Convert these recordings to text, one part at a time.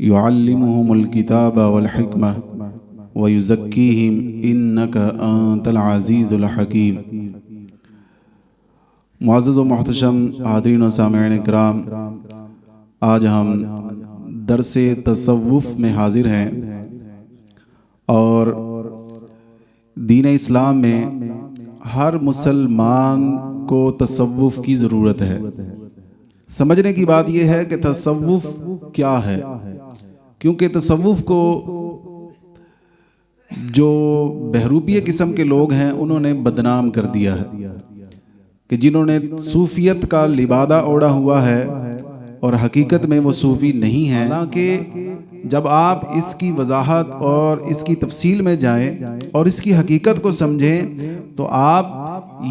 युअल्लिमुहुमुल किताब वल हिकमह व युज़क्कीहिम इन्नका अंतल अज़ीज़ुल हकीम। मुअज़्ज़ज़ व मुहतशम हाज़रीन व सामिईन इकराम, आज हम दरसे तसव्वुफ़ में हाज़िर हैं और दीन इस्लाम में हर मुसलमान को तसव्वुफ़ की ज़रूरत है। समझने की बात यह है कि तसव्वुफ़ क्या है, क्योंकि तसव्वुफ़ को जो बहरूपिया किस्म के लोग हैं उन्होंने बदनाम कर दिया है कि जिन्होंने सूफियत का लिबादा ओढ़ा हुआ है और हकीकत में वो सूफ़ी नहीं है। हालांकि जब आप इसकी वजाहत और इसकी तफसील में जाएं और इसकी हकीकत को समझें तो आप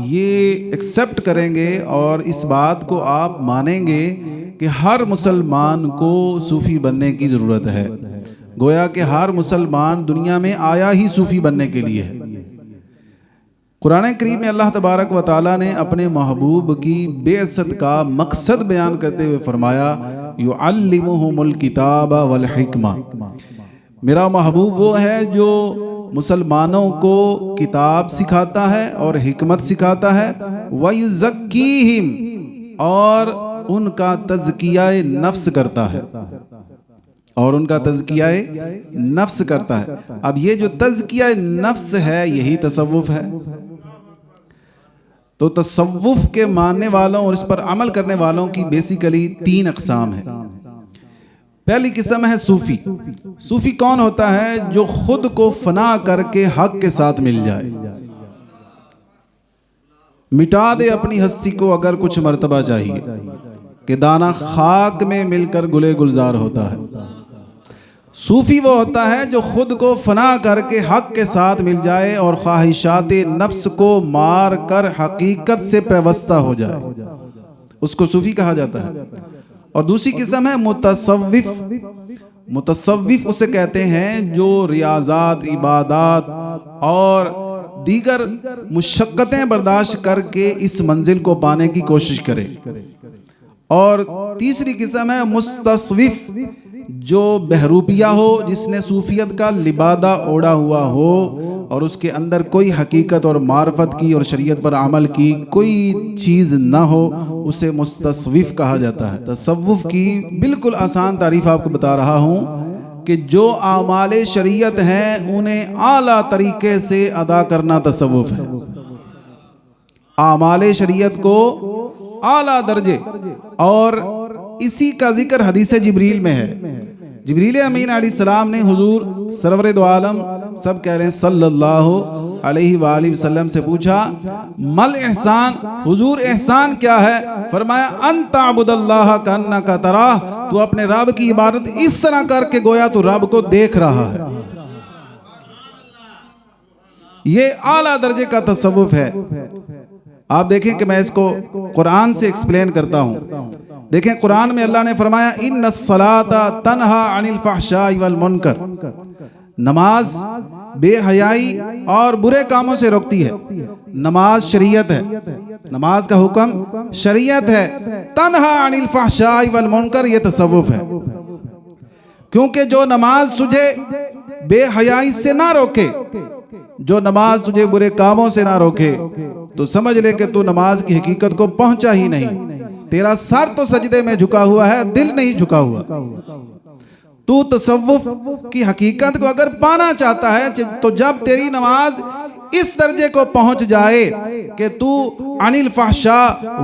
ये एक्सेप्ट करेंगे और इस बात को आप मानेंगे कि हर मुसलमान को सूफ़ी बनने की ज़रूरत है। गोया कि हर मुसलमान दुनिया में आया ही सूफ़ी बनने के लिए है। कुरान करीम में अल्लाह तबारक व तआला ने अपने महबूब की बेअसत का मकसद बयान करते हुए फरमाया, युअल्लिमुहुमुल किताब वल हिकमा। मेरा महबूब वो है जो मुसलमानों को किताब सिखाता है और हिकमत सिखाता है, व युज़क्कीहिम, और उनका तज़किया नफ्स करता है, और उनका तज़किया नफ्स करता है। अब ये जो तज़किया नफ्स है यही तसव्वुफ़ है। तो तसव्वुफ़ के मानने वालों और इस पर अमल करने वालों की बेसिकली तीन अक़साम है। पहली किस्म है सूफ़ी। सूफ़ी कौन होता है? जो खुद को फना करके हक के साथ मिल जाए, मिटा दे अपनी हस्ती को अगर कुछ मर्तबा चाहिए, कि दाना खाक में मिलकर गुले गुलजार होता है। सूफ़ी वो होता है जो खुद को फना करके हक के साथ मिल जाए और ख्वाहिशात नफ्स को मार कर हकीकत से पैवस्ता हो जाए, उसको सूफ़ी कहा जाता है। और दूसरी किस्म है मुतसव्विफ़। मुतसव्विफ़ उसे कहते हैं जो रियाज़ात, इबादात और दीगर मुशक्क़तें बर्दाश्त करके इस मंजिल को पाने की कोशिश करे। और तीसरी किस्म है मुस्तस्विफ़, जो बहरूपिया हो, जिसने सूफियत का लिबादा ओढ़ा हुआ हो और उसके अंदर कोई हकीकत और मार्फत की और शरीयत पर अमल की कोई चीज़ ना हो, उसे मुस्तस्विफ़ कहा जाता है। तसव्वुफ़ की बिल्कुल आसान तारीफ़ आपको बता रहा हूँ कि जो आमाले शरीयत हैं उन्हें आला तरीके से अदा करना तसव्वुफ़ है। आमाले शरीयत को आला दर्जे, और इसी का जिक्र हदीस जिब्रील में है। जिब्रील अमीन अलैहिस्सलाम ने हुजूर सरवरे दो आलम, सब कह रहे हैं सल्लल्लाहु अलैहि वसल्लम से पूछा, मल एहसान, हुजूर एहसान क्या है? फरमाया, अन तअबुदल्लाह कअन्नका तराह, तू अपने रब की इबादत इस तरह करके गोया तू रब को देख रहा है। ये आला दर्जे का तसव्वुफ़ है। आप देखें कि मैं इसको कुरान से एक्सप्लेन करता हूँ। देखें कुरान में अल्लाह ने फरमाया, इन्नस्सलाता तन्हा अनिल फहशाई वल मुनकर, नमाज बेहयाई और बुरे कामों से रोकती है। नमाज शरीयत है, नमाज का हुक्म शरीयत है। तन्हा अनिल फहशाई वल मुनकर, ये तसव्वुफ़ है। क्योंकि जो नमाज तुझे बेहयाई से ना रोके, जो नमाज तुझे बुरे कामों से ना रोके, तो समझ ले कि तू नमाज की हकीकत को पहुंचा ही नहीं। तेरा सर तो सजदे में झुका हुआ है, दिल नहीं झुका हुआ। तू तसव्वुफ़ की हकीकत को अगर पाना चाहता है तो जब तेरी नमाज इस दर्जे को पहुंच जाए कि तू अनिल फहशा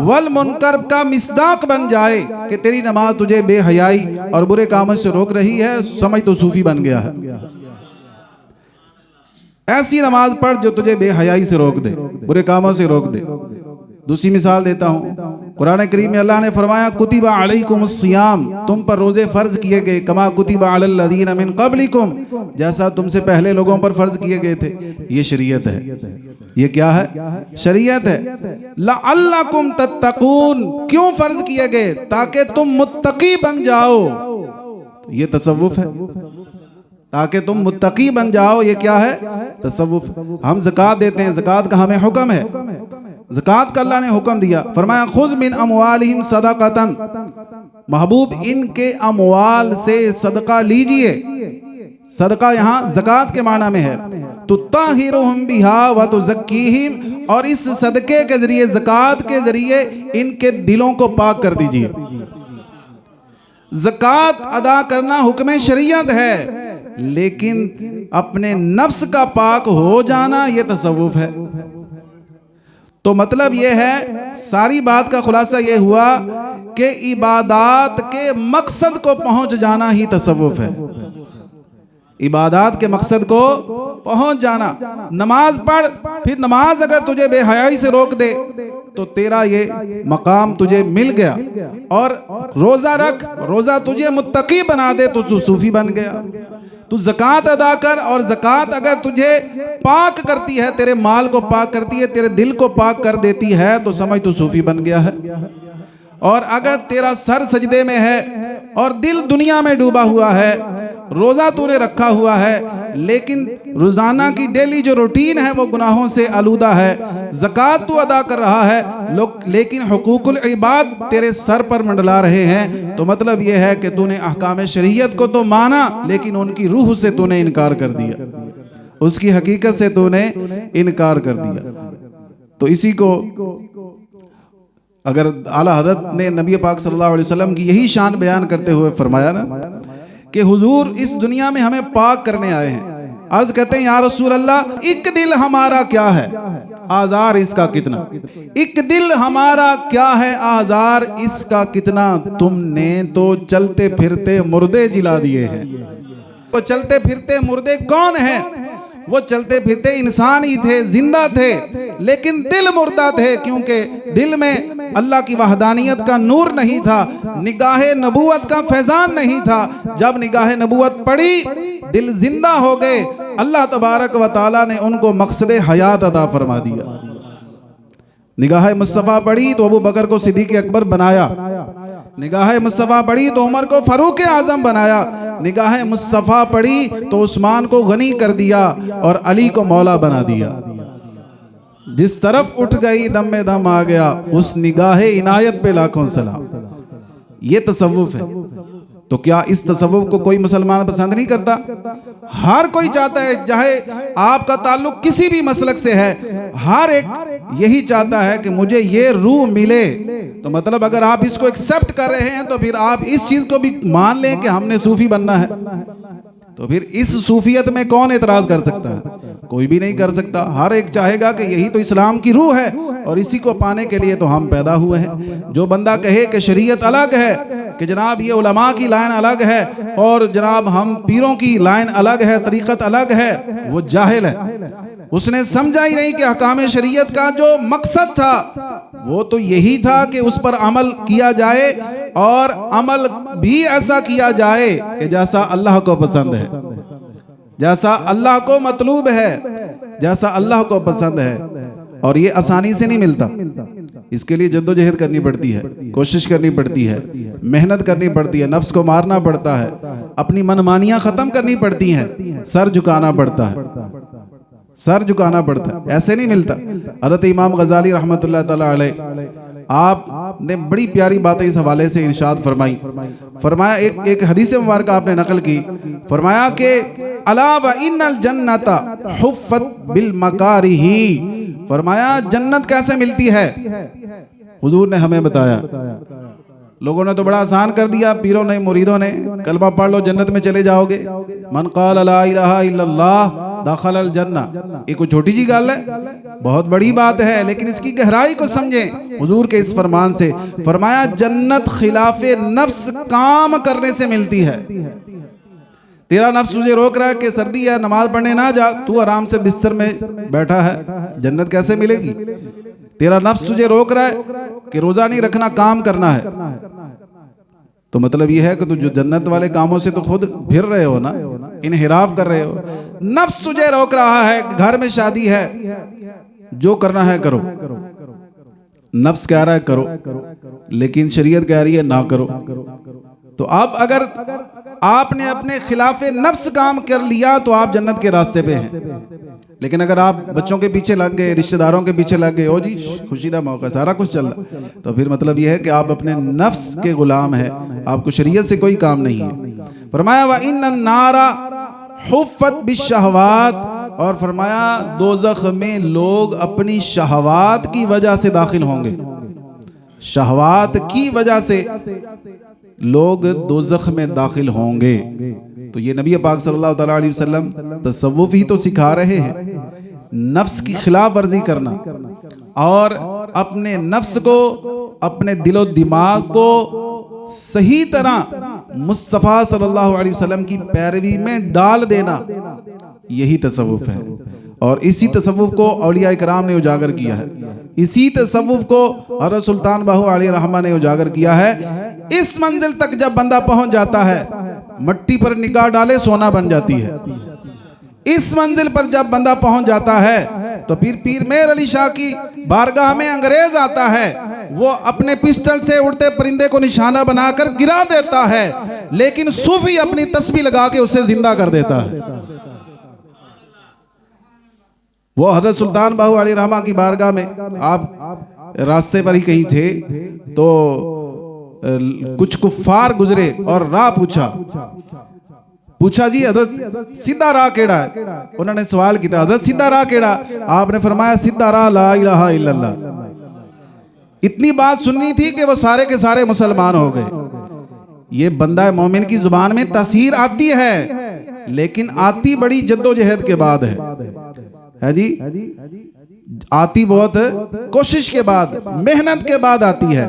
वल मुनकर का मिस्दाक बन जाए, कि तेरी नमाज तुझे बेहयाई और बुरे कामों से रोक रही है, समझ तो सूफी बन गया है। ऐसी नमाज पढ़ जो तुझे बेहयाई से रोक दे, बुरे कामों से रोक दे। दूसरी मिसाल देता हूँ, कुरान करीम में अल्लाह ने फरमाया, कुतिबा अलैकुमुस्सियाम, तुम पर रोजे फर्ज किए गए, कमा कुतिबा अलल्लज़ीना मिन क़ब्लिकुम, जैसा तुमसे पहले लोगों पर फर्ज किए गए थे। ये शरीयत है। ये क्या है? शरीयत है। लअल्लकुम तत्तकून, क्यों फर्ज किए गए? ताकि तुम मुत्तकी बन जाओ। ये तसव्वुफ़ है, ताकि तुम मुत्तकी बन जाओ। ये क्या है? तसव्वुफ़। हम ज़कात देते हैं, ज़कात का हमें हुक्म है। ज़कात का अल्लाह ने हुक्म दिया, फरमाया खुज़ मिन अमवालिहिम सदक़तन, महबूब इनके अमवाल से सदका लीजिए। सदका यहाँ ज़कात के माना में है। तो ताहिरुहुम बिहा व तुज़क्कीहिम, और इस सदके के जरिए, ज़कात के जरिए इनके दिलों को पाक कर दीजिए। ज़कात अदा करना हुक्म शरीयत है, लेकिन अपने नफ्स का पाक हो जाना ये तसव्वुफ है। तो मतलब ये है, सारी बात का खुलासा ये हुआ कि इबादात के मकसद को पहुंच जाना ही तसव्वुफ है। इबादात के मकसद को पहुंच जाना। नमाज पढ़, फिर नमाज अगर तुझे बेहयाई से रोक दे तो तेरा ये मकाम तुझे मिल गया। और रोजा रख, रोजा तुझे मुत्तकी बना दे तो तू सूफी बन गया। तू ज़कात अदा कर, और ज़कात अगर तुझे पाक करती है, तेरे माल को पाक करती है, तेरे दिल को पाक कर देती है, तो समझ तू सूफी बन गया है। और अगर तेरा सर सजदे में है और दिल दुनिया में डूबा हुआ है, रोज़ा तूने रखा हुआ है लेकिन रोज़ाना की डेली जो रूटीन है वो गुनाहों से आलूदा है, ज़कात तू अदा कर रहा है लोग, लेकिन हुकूकुल इबाद तेरे सर पर मंडला रहे हैं, तो मतलब ये है कि तूने अहकाम शरीयत को तो माना लेकिन उनकी रूह से तूने इनकार कर दिया, उसकी हकीकत से तूने इनकार कर दिया। तो इसी को अगर आला हज़रत ने नबी पाक सल्लल्लाहु अलैहि वसल्लम की यही शान बयान करते हुए फरमाया ना कि हुजूर इस दुनिया में हमें पाक करने आए हैं। अर्ज कहते हैं, या रसूल अल्लाह, एक दिल हमारा क्या है, आजार इसका कितना। एक दिल हमारा क्या है, आजार इसका कितना। तुमने तो चलते फिरते मुर्दे जिला दिए हैं। तो चलते फिरते मुर्दे कौन है? वो चलते फिरते इंसान ही थे, जिंदा थे, लेकिन दिल मुर्दा थे, क्योंकि दिल में अल्लाह की वहदानियत का नूर नहीं था, निगाहे नबूवत का फैजान नहीं था। जब निगाहे नबूवत पड़ी, दिल जिंदा हो गए, अल्लाह तबारक व तआला ने उनको मकसद हयात अता फरमा दिया। निगाहे मुस्तफ़ा पड़ी तो अबू बकर को सिद्दीक़ अकबर बनाया, निगाहे मुस्तफ़ा पड़ी तो उमर को फारूक आज़म बनाया, निगाहे मुस्तफ़ा पड़ी तो उस्मान को गनी कर दिया और अली को मौला बना दिया। जिस तरफ उठ गई दम में दम आ गया, उस निगाहे इनायत पे लाखों सलाम। ये तसव्वुफ है। तो क्या इस तसव्वुफ को कोई मुसलमान पसंद नहीं करता? हर कोई चाहता है, चाहे आपका ताल्लुक किसी भी मसलक से है, हर एक यही चाहता है कि मुझे ये रूह मिले। तो मतलब अगर आप इसको एक्सेप्ट कर रहे हैं तो फिर आप इस चीज को भी मान लें कि हमने सूफी बनना है। तो फिर इस सूफियत में कौन एतराज कर सकता है? कोई भी नहीं कर सकता। हर एक चाहेगा कि यही तो इस्लाम की रूह है और इसी को पाने के लिए तो हम पैदा हुए हैं। जो बंदा कहे कि शरीयत अलग है, कि जनाब ये उलमा की लाइन अलग है और जनाब हम पीरों की लाइन अलग है, तरीक़त अलग है, वो जाहिल है। उसने समझा ही नहीं कि अहकाम शरीयत का जो मकसद था वो तो यही था कि उस पर अमल किया जाए और अमल भी ऐसा किया जाए कि जैसा अल्लाह को पसंद है, जैसा अल्लाह को मतलूब है, जैसा अल्लाह को पसंद है। और ये आसानी से नहीं मिलता, इसके लिए जद्दोजहद करनी पड़ती है, कोशिश करनी पड़ती है, मेहनत करनी पड़ती है, नफ्स को मारना पड़ता है, अपनी मनमानियां खत्म करनी पड़ती हैं, सर झुकाना पड़ता है, सर झुकाना पड़ता है, ऐसे नहीं मिलता। हज़रत इमाम गज़ाली रहमतुल्लाह तआला अलैह आपने बड़ी प्यारी बातें इस हवाले से इरशाद फरमाई। फरमाया, एक हदीस मुबारक आपने नकल की, फरमाया कि अला व इन्नल जन्नता हुफ़्फ़त बिल मकारिही। फरमाया जन्नत कैसे मिलती है, हुजूर ने हमें बताया। लोगों ने तो बड़ा आसान कर दिया, पीरों ने मुरीदों ने, कलमा पढ़ लो जन्नत में चले जाओगे। मन क़ाल ला इलाहा इल्लल्लाह दखलल जन्ना। ये कोई छोटी जी गल है? बहुत बड़ी बात है, लेकिन इसकी गहराई को समझें। हुजूर के इस फरमान से फरमाया जन्नत खिलाफे नफ्स काम करने से मिलती है। तेरा नफ्स तुझे रोक रहा है कि सर्दी है नमाज पढ़ने ना जा, तू आराम से बिस्तर में बैठा है, जन्नत कैसे मिलेगी? तेरा नफ्स तुझे रोक रहा है कि रोजा नहीं रखना, काम करना है, तो मतलब यह है कि तू जो जन्नत वाले कामों से तो खुद फिर रहे हो ना, इनहिराफ कर रहे हो। नफ्स तुझे रोक रहा है, घर में शादी है, जो करना है करो, नफ्स कह रहा है करो, लेकिन शरीयत कह रही है ना करो। तो अब अगर आपने अपने खिलाफे नफ्स काम कर लिया तो आप जन्नत के रास्ते पे हैं। लेकिन अगर आप बच्चों के पीछे लग गए, रिश्तेदारों के पीछे लग गए, ओ जी खुशी का मौका, सारा कुछ चल रहा, तो फिर मतलब यह है कि आप अपने नफ्स के गुलाम है, आपको शरीयत से कोई काम नहीं है। फरमाया व इन्नन नारा हुफ़्फ़त बिश्शहवात, और फरमाया दोज़ख में लोग अपनी शहवात की वजह से दाखिल होंगे, शहवात की वजह से लोग दोज़ख में दाखिल होंगे। तो ये नबी पाक सल्लल्लाहु अलैहि वसल्लम तसव्वुफ ही तो सिखा रहे हैं, नफ्स की खिलाफ वर्जी करना और अपने नफ्स को, अपने दिलो दिमाग को सही तरह मुस्तफ़ा सल्लल्लाहु अलैहि वसल्लम की पैरवी में डाल देना, यही तसव्वुफ है। और इसी तसव्वुफ को औलिया इकराम ने उजागर किया है, इसी तसव्वुफ को हज़रत सुल्तान बाहू आलिया रहमा ने उजागर किया है। इस मंजिल तक जब बंदा पहुंच जाता है, मट्टी पर निगाह डाले सोना बन जाती है। इस मंजिल पर जब बंदा पहुंच जाता है तो फिर पीर मेहर अली शाह की बारगाह में अंग्रेज आता है, वो अपने पिस्टल से उड़ते परिंदे को निशाना बनाकर गिरा देता है, लेकिन सूफी अपनी तस्बीह लगा के उसे जिंदा कर देता है। वो हज़रत सुल्तान बाहू आलिया रहमा की बारगाह में आप रास्ते पर ही कहीं थे तो कुछ कुफ्फार गुजरे और राह पूछा जी हजरत सीधा राह केड़ा है। उन्होंने सवाल किया हजरत सीधा राह केड़ा, आपने फरमाया सीधा राह ला इलाहा इल्लल्लाह। इतनी बात सुननी थी कि वो सारे के सारे मुसलमान हो गए। ये बंदा मोमिन की जुबान में तासीर आती है, लेकिन आती बड़ी जद्दोजहद के बाद है जी, आती बहुत कोशिश के बाद, मेहनत के बाद आती है।